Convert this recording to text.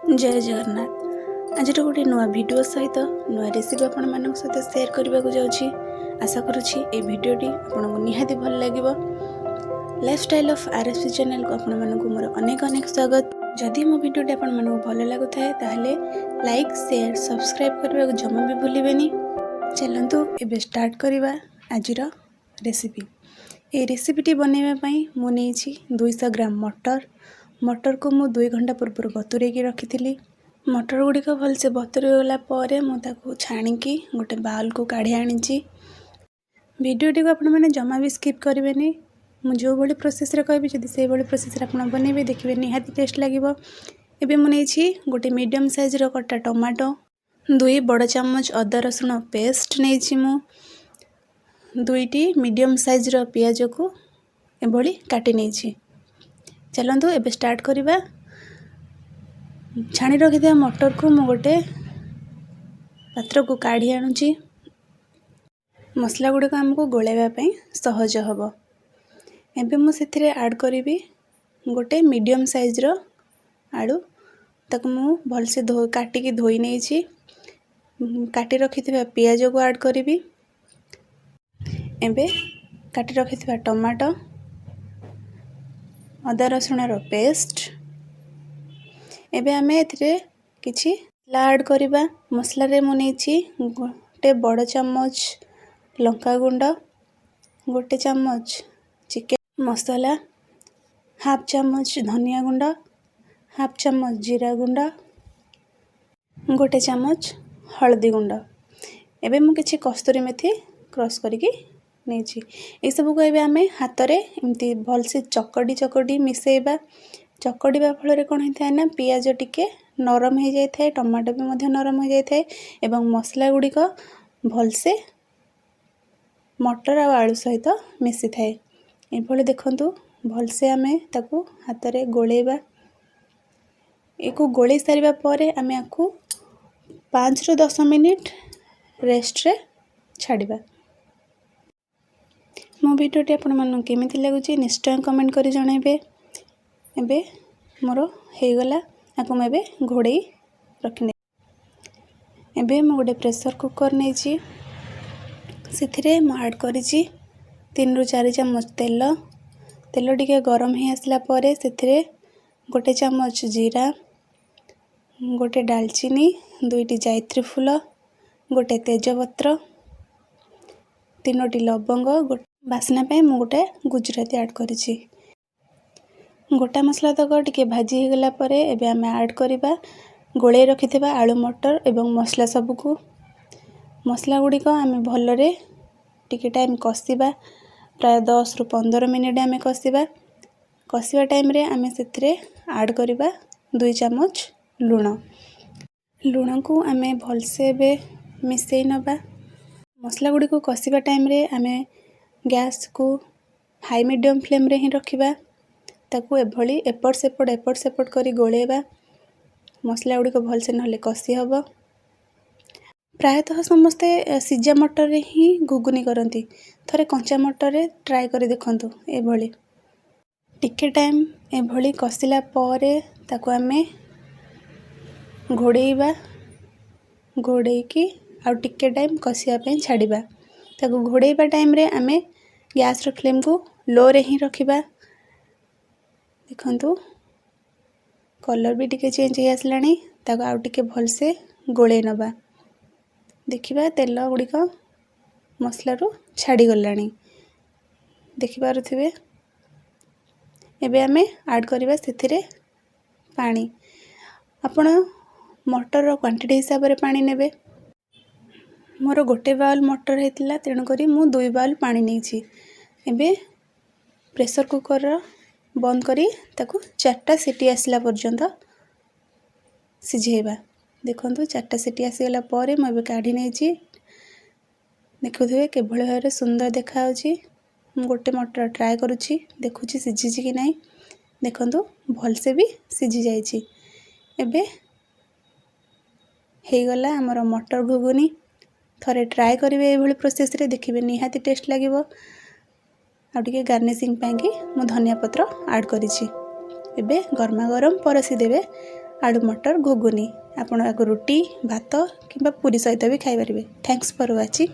जय जगन्नाथ। आज गोटे नुआ वीडियो सहित नुआ रेसिपी आपण मानक सहित शेयर करने को जाऊँगी। आशा करुँची ए वीडियोटी आपको निहाती भल लगे। लाइफस्टाइल ऑफ आरएसपी चैनल को आपण मानक मोर अनेक अनेक स्वागत। जदि मो वीडियोटी आपण मानक भल लगुए ताहले लाइक शेयर सब्सक्राइब करने को जमा भी भूलें। चलतु एबे स्टार्ट करवा आज रेसिपी। ये रेसिपीटी बनवाई मुझे 200 ग्राम मटर को मु 2 घंटा पूर्व बतुरे रखी। मटर गुड़िक भलसे बतुरी गला मुझे छाणिकी गोटे बाउल को काढ़ी आनी। वीडियोटी को आपण मैंने जमा भी स्किप करेंगे। मुझे जो भाई प्रोसेस कहि जब से भाई प्रोसेस आप बनइबे देखिए निहाती टेस्ट लगे। एबे मुझे गोटे मीडियम साइज कटा टमाटो 2 बड़ चामच अदा रसुण पेस्ट नहीं मु 2टी मीडियम साइज पियाज को एभली काटी नहीं। चलतु एबे स्टार्ट करवा। छाणी रखिथा मटर को मु गोटे पात्र को काढ़ी आणुची। मसला गुड़िक आमको गोलैवाई सहज हम। एबे मु सेथिरे ऐड करी गोटे मीडियम साइज आलू ताक मु भलसे काटिकी धोई नहीं। काटी रखिथिबा पियाज को ऐड करी। एबे काटी रखिथिबा टमाटो अदा रसुण पेस्ट एबे आमे एथिरे किछि ऐड करबा। मसला रे मु नेछि गोटे बड़ चामच लंका गुंड, गोटे चामच चिकन मसाला, हाफ चामच धनिया गुंड, हाफ चामच जीरा गुंड, गोटे चामच हल्दी गुंड। एबे मु किछि कस्तूरी मेथी क्रश करके नहीं सबको एबे आमे हाथ रे एमती भलसे चकड़ी मिसेबा। चकड़ीबा फल कौन होता है ना पियाज टिके नरम हो जाए थे, टमाटो भी मध्य नरम हो जाए थे एवं मसला गुड़िक भलसे मटर आ आलू सहित मिसी थाए। ये देखंतु भलसे आमे ताकू हाथ रे गोलेबा। एको गोले सारिबा परे आमे आकू 5 ରୁ 10 मिनिट रेस्ट रे छाड़िबा। मो वीडियोटी आपण मानक केमिति लागुची निश्चय कमेंट करी जणाइबे। एबे मोर हेगला आकु मैं घोड़े रखने। एबे मो गोटे प्रेशर कुकर नहीं से मु ऐड करी 3 ରୁ 4 चामच तेल। तेल टिके गरम हो आसला परे से गोटे चामच जीरा, गोटे डालचीनी, 2टी जायत्री फूल, गोटे तेजपत्र, 3टी लवंग, बास्ना पे मु गोटे गुजराती ऐड करी। गोटा मसला तक टिके भाजी गला परे एबे आमे ऐड करबा गोले रखिथिबा आलू मटर एवं मसला सबको। मसला गुड़िक आमे भलरे टिके टाइम कषिबा। प्राय 10 ରୁ 15 मिनिट आमे कषिबा टाइम रे आमे सेथिरे ऐड करबा 2 चामच लुण को आमे भलसे एबे मिसई नबा। मसला गुड़िक कषिबा टाइम रे आमे गैस को हाई मीडियम फ्लेम रे ही रखिबा। ताकू एभली एपट सेपट करी गोलेबा। मसला गुड़िक भलसे नहले कषि हब। प्रायतः समस्ते सिजा मटर रे ही घुगुनी करती। थरे कंचा मटर रे ट्राई करी देखंतु। एभली टिके टाइम एभली कषिला परे ताकू आमे घोड़ेइबा। घोड़ेइकी आउ टिके टाइम कषिया पे छाड़िबा। ताकू घोड़ेइबा टाइम रे आमे गैस रो फ्लेम को लो रे ही रखिबा। देखंतु कलर भी टिके चेंज हो आसलानी। ताकू आउ टिके भलसे गोले नबा। देखिबा तेल गुड़िक मसला रू छाड़ी गलानी देखि पारुथिबे। एबे आमे ऐड करबा सेथिरे पानी। आपण मटर रो क्वांटिटी हिसाब रे पानी नेबे। मोर गोटे बाउल मटर हेतिला तेणु करी मु 2 बाउल पानी नहीं। एबे प्रेशर कुकर बंद करी ताकू 4टा सीटी आसला पर्यंत सिझेबा। देखंतु 4टा सीटी आसीगला परे मु एबे काढ़ी नहीं। देखुथिबे केभଳି भाबरे सुंदर देखा होची। मु गोटे मटर ट्राई करूची देखुची सिझिची कि नहीं। देखंतु भलसे भी सिझी जाइची। एबे हेगला हमर मटर घुगुनी। थरे ट्राई करेंगे ये प्रोसेस रे देखिए निहाती टेस्ट लगे। आगे गार्निशिंग पाई मु धनिया पत्र ऐड करी। एबे गरमा गरम परसी देबे आलू मटर घुगुनी। आपण याको रुटी भात किंबा पूरी सहित भी खाई पारिबे। Thanks for watching.